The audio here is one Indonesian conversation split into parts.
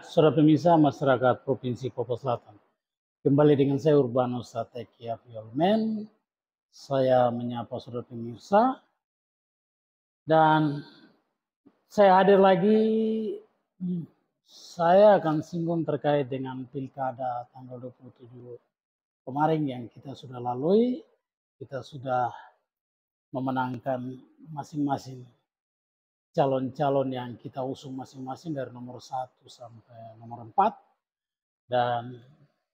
saudara pemirsa masyarakat Provinsi Papua Selatan. Kembali dengan saya Urbanus Sateki Afiolmen. Saya menyapa saudara pemirsa dan saya hadir lagi. Saya akan singgung terkait dengan pilkada tanggal 27 kemarin yang kita sudah lalui. Kita sudah memenangkan masing-masing calon-calon yang kita usung masing-masing dari nomor 1 sampai nomor 4. Dan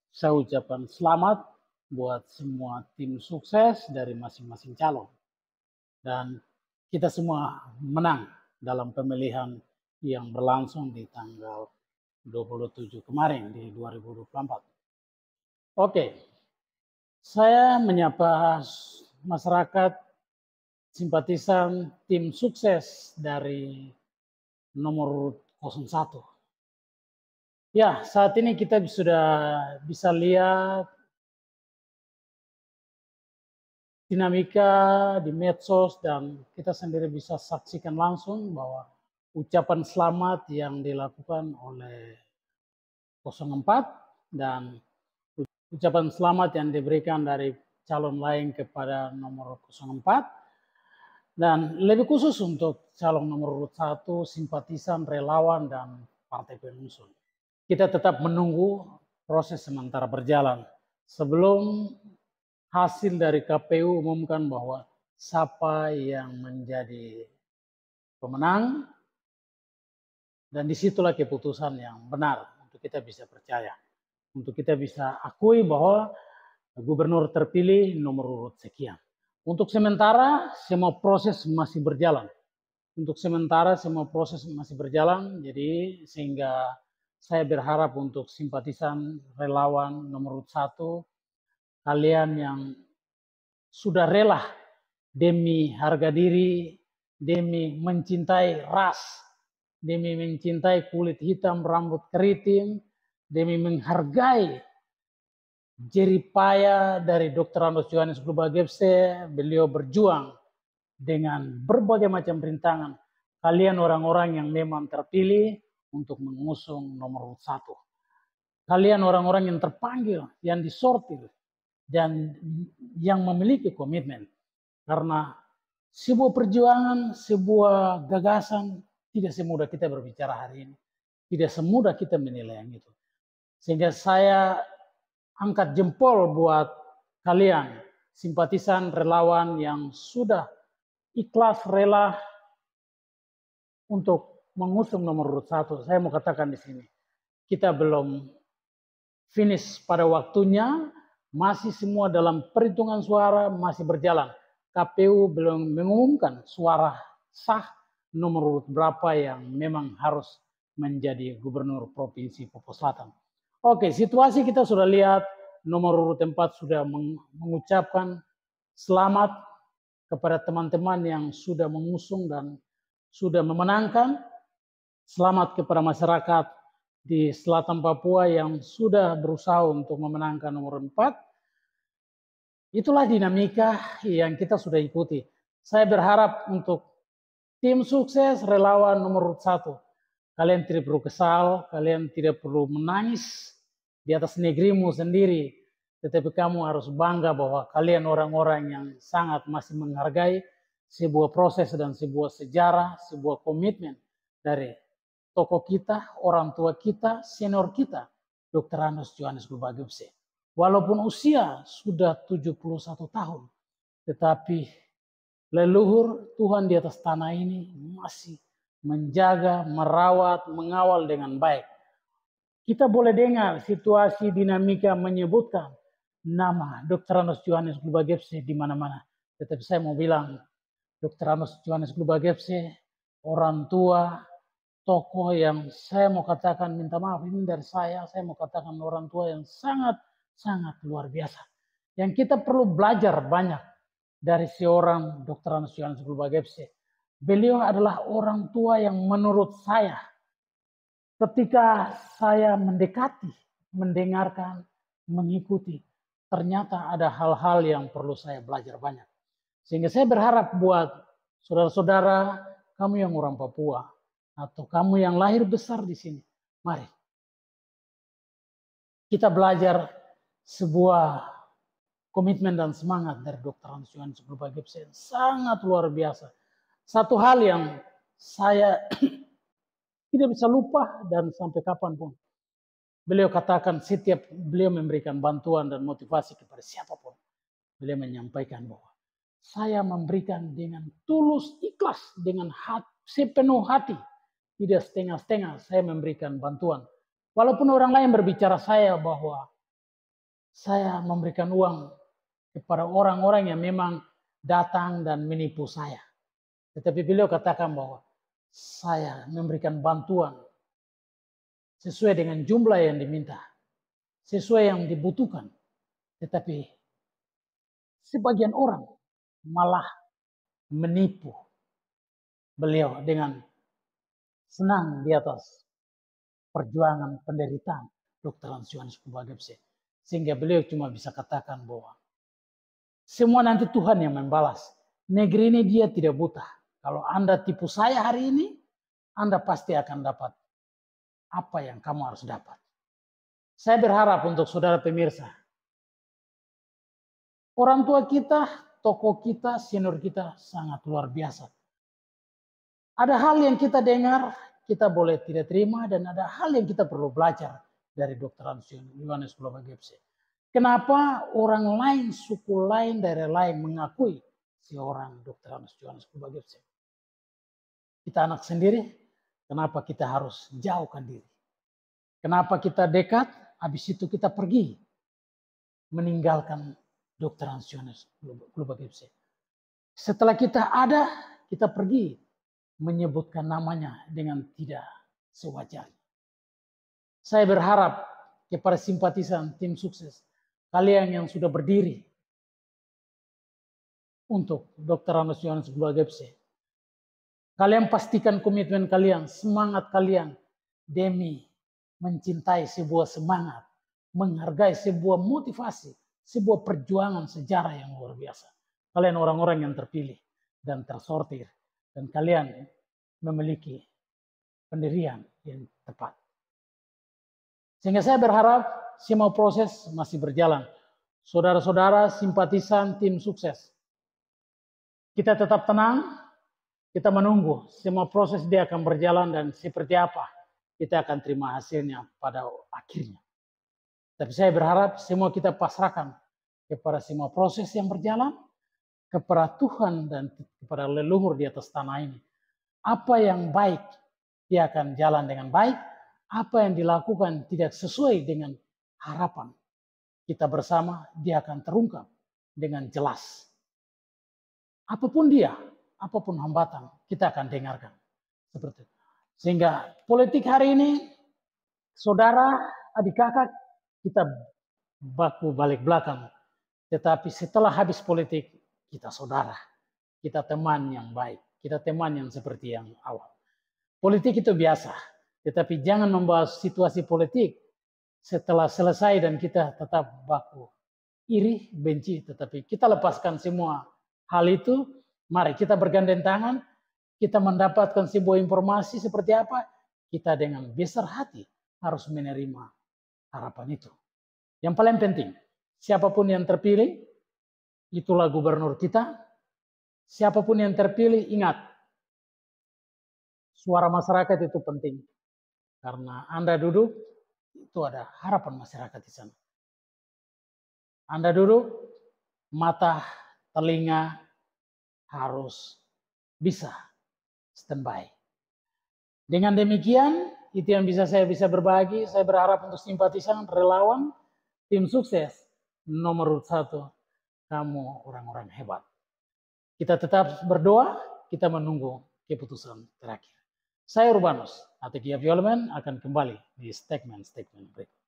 saya ucapkan selamat buat semua tim sukses dari masing-masing calon. Dan kita semua menang dalam pemilihan yang berlangsung di tanggal 27 kemarin di 2024. Oke, saya menyapa masyarakat simpatisan tim sukses dari nomor 01. Ya, saat ini kita sudah bisa lihat dinamika di medsos dan kita sendiri bisa saksikan langsung bahwa ucapan selamat yang dilakukan oleh 04 dan ucapan selamat yang diberikan dari calon lain kepada nomor 04 dan lebih khusus untuk calon nomor 1, simpatisan, relawan, dan partai pengusung. Kita tetap menunggu proses sementara berjalan sebelum hasil dari KPU umumkan bahwa siapa yang menjadi pemenang, dan disitulah keputusan yang benar untuk kita bisa percaya, untuk kita bisa akui bahwa gubernur terpilih nomor urut sekian. Untuk sementara semua proses masih berjalan. Untuk sementara semua proses masih berjalan, jadi sehingga saya berharap untuk simpatisan relawan nomor 1, kalian yang sudah rela demi harga diri, demi mencintai ras, demi mencintai kulit hitam, rambut keriting, demi menghargai jeripaya dari Dr. Andos Johannes Glubagepse, beliau berjuang dengan berbagai macam rintangan. Kalian orang-orang yang memang terpilih untuk mengusung nomor 1. Kalian orang-orang yang terpanggil, yang disortir, dan yang memiliki komitmen. Karena sebuah perjuangan, sebuah gagasan, tidak semudah kita berbicara hari ini. Tidak semudah kita menilai yang itu. Sehingga saya angkat jempol buat kalian, simpatisan, relawan yang sudah ikhlas, rela untuk mengusung nomor urut 1. Saya mau katakan di sini, kita belum finish pada waktunya, masih semua dalam perhitungan suara masih berjalan. KPU belum mengumumkan suara sah nomor urut berapa yang memang harus menjadi gubernur Provinsi Papua Selatan. Oke, situasi kita sudah lihat, nomor urut 4 sudah mengucapkan selamat kepada teman-teman yang sudah mengusung dan sudah memenangkan. Selamat kepada masyarakat di selatan Papua yang sudah berusaha untuk memenangkan nomor 4. Itulah dinamika yang kita sudah ikuti. Saya berharap untuk tim sukses relawan nomor 1. Kalian tidak perlu kesal, kalian tidak perlu menangis di atas negerimu sendiri. Tetapi kamu harus bangga bahwa kalian orang-orang yang sangat masih menghargai sebuah proses dan sebuah sejarah, sebuah komitmen dari tokoh kita, orang tua kita, senior kita, Dr. Andos Johannes Glubagepse. Walaupun usia sudah 71 tahun, tetapi leluhur Tuhan di atas tanah ini masih menjaga, merawat, mengawal dengan baik. Kita boleh dengar situasi dinamika menyebutkan nama Dr. Andos Johannes Glubagepse di mana-mana. Tetapi saya mau bilang, Dr. Andos Johannes Glubagepse, orang tua, tokoh yang saya mau katakan, minta maaf ini dari saya mau katakan orang tua yang sangat luar biasa. Yang kita perlu belajar banyak dari seorang Dr. Andos Johannes Glubagepse. Beliau adalah orang tua yang menurut saya, ketika saya mendekati, mendengarkan, mengikuti, ternyata ada hal-hal yang perlu saya belajar banyak. Sehingga saya berharap buat saudara-saudara, kamu yang orang Papua, atau kamu yang lahir besar di sini, mari kita belajar sebuah komitmen dan semangat dari Dr. Hans Johannes Gubagepse sangat luar biasa. Satu hal yang saya tidak bisa lupa dan sampai kapanpun. Beliau katakan setiap beliau memberikan bantuan dan motivasi kepada siapapun. Beliau menyampaikan bahwa saya memberikan dengan tulus, ikhlas, dengan sepenuh hati. Tidak setengah-setengah saya memberikan bantuan. Walaupun orang lain berbicara saya bahwa saya memberikan uang kepada orang-orang yang memang datang dan menipu saya. Tetapi beliau katakan bahwa saya memberikan bantuan sesuai dengan jumlah yang diminta, sesuai yang dibutuhkan. Tetapi sebagian orang malah menipu beliau dengan senang di atas perjuangan penderitaan Dr. Hans Johannes Gubagepse. Sehingga beliau cuma bisa katakan bahwa semua nanti Tuhan yang membalas. Negeri ini dia tidak buta. Kalau Anda tipu saya hari ini, Anda pasti akan dapat apa yang kamu harus dapat. Saya berharap untuk saudara pemirsa, orang tua kita, tokoh kita, senior kita sangat luar biasa. Ada hal yang kita dengar, kita boleh tidak terima, dan ada hal yang kita perlu belajar dari Dr. Hans Johannes Gubagepse. Kenapa orang lain, suku lain, daerah lain mengakui seorang Dr. Hans Johannes Gubagepse? Kita anak sendiri, kenapa kita harus jauhkan diri? Kenapa kita dekat, habis itu kita pergi meninggalkan Dr. Hans Johannes Gubagepse? Setelah kita ada, kita pergi menyebutkan namanya dengan tidak sewajarnya. Saya berharap kepada simpatisan tim sukses, kalian yang sudah berdiri untuk Dr. Hans Johannes Gubagepse, kalian pastikan komitmen kalian, semangat kalian demi mencintai sebuah semangat, menghargai sebuah motivasi, sebuah perjuangan sejarah yang luar biasa. Kalian orang-orang yang terpilih dan tersortir, dan kalian memiliki pendirian yang tepat. Sehingga saya berharap semua proses masih berjalan. Saudara-saudara, simpatisan tim sukses, kita tetap tenang, kita menunggu semua proses dia akan berjalan dan seperti apa kita akan terima hasilnya pada akhirnya. Tapi saya berharap semua kita pasrahkan kepada semua proses yang berjalan, kepada Tuhan dan kepada leluhur di atas tanah ini. Apa yang baik, dia akan jalan dengan baik. Apa yang dilakukan tidak sesuai dengan harapan kita bersama, dia akan terungkap dengan jelas. Apapun dia, apapun hambatan, kita akan dengarkan. Seperti itu. Sehingga politik hari ini, saudara, adik kakak, kita baku balik belakang. Tetapi setelah habis politik, kita saudara, kita teman yang baik, kita teman yang seperti yang awal. Politik itu biasa, tetapi jangan membahas situasi politik setelah selesai dan kita tetap baku iri, benci, tetapi kita lepaskan semua hal itu. Mari kita bergandeng tangan, kita mendapatkan sebuah informasi seperti apa, kita dengan besar hati harus menerima harapan itu. Yang paling penting, siapapun yang terpilih, itulah gubernur kita. Siapapun yang terpilih, ingat, suara masyarakat itu penting. Karena Anda duduk, itu ada harapan masyarakat di sana. Anda duduk, mata, telinga harus bisa standby. Dengan demikian, itu yang saya bisa berbagi. Saya berharap untuk simpatisan, relawan, tim sukses, nomor 1, kamu orang-orang hebat. Kita tetap berdoa, kita menunggu keputusan terakhir. Saya Urbanus, Atekia Violeman akan kembali di statement berikut.